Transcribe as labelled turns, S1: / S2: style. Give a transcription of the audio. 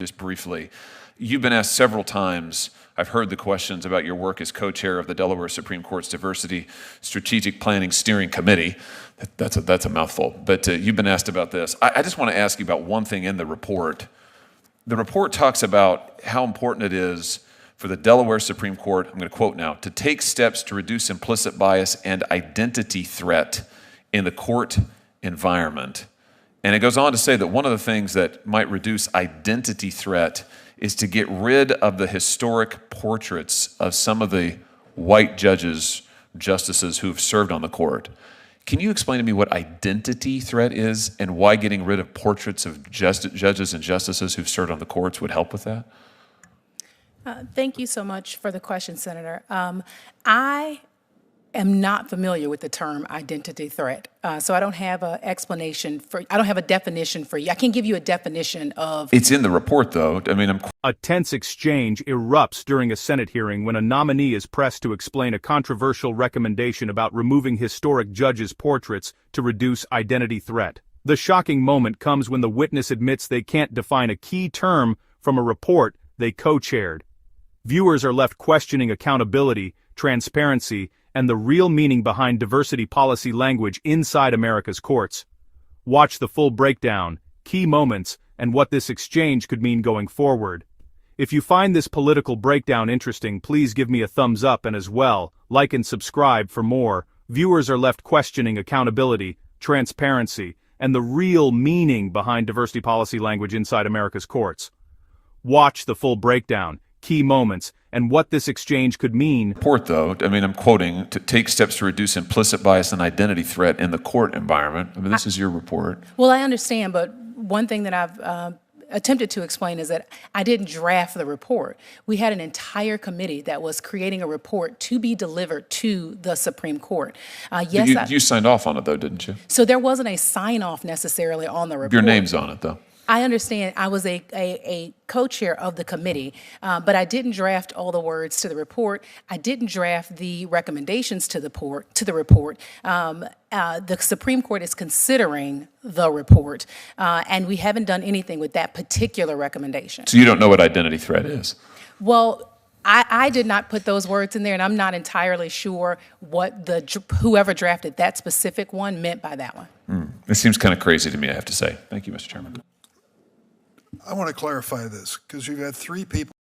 S1: Just briefly, you've been asked several times, I've heard the questions about your work as co-chair of the Delaware Supreme Court's Diversity Strategic Planning Steering Committee. That's a mouthful, but you've been asked about this. I just want to ask you about one thing in the report. The report talks about how important it is for the Delaware Supreme Court, I'm going to quote now, to take steps to reduce implicit bias and identity threat in the court environment. And it goes on to say that one of the things that might reduce identity threat is to get rid of the historic portraits of some of the white justices who've served on the court. Can you explain to me what identity threat is and why getting rid of portraits of judges and justices who've served on the courts would help with that?
S2: Thank you so much for the question, Senator. I am not familiar with the term identity threat, so I don't have a definition for you. I can give you a definition of.
S1: It's in the report, though. I mean,
S3: A tense exchange erupts during a Senate hearing when a nominee is pressed to explain a controversial recommendation about removing historic judges' portraits to reduce identity threat. The shocking moment comes when the witness admits they can't define a key term from a report they co-chaired. Viewers are left questioning accountability, transparency, and the real meaning behind diversity policy language inside America's courts. Watch the full breakdown, key moments, and what this exchange could mean going forward. If you find this political breakdown interesting, please give me a thumbs up, and as well, like and subscribe for more. Viewers are left questioning accountability, transparency, and the real meaning behind diversity policy language inside America's courts. Watch the full breakdown, key moments, and what this exchange could mean.
S1: Report, though, I mean, I'm quoting, to take steps to reduce implicit bias and identity threat in the court environment. I mean, this is your report.
S2: Well, I understand, but one thing that I've attempted to explain is that I didn't draft the report. We had an entire committee that was creating a report to be delivered to the Supreme Court.
S1: You signed off on it, though, didn't you?
S2: So there wasn't a sign-off necessarily on the report.
S1: Your name's on it, though.
S2: I understand. I was a co-chair of the committee, but I didn't draft all the words to the report. I didn't draft the recommendations to the report. The Supreme Court is considering the report, and we haven't done anything with that particular recommendation.
S1: So you don't know what identity threat is?
S2: Well, I did not put those words in there, and I'm not entirely sure what whoever drafted that specific one meant by that one.
S1: It seems kind of crazy to me, I have to say. Thank you, Mr. Chairman.
S4: I want to clarify this because you've had three people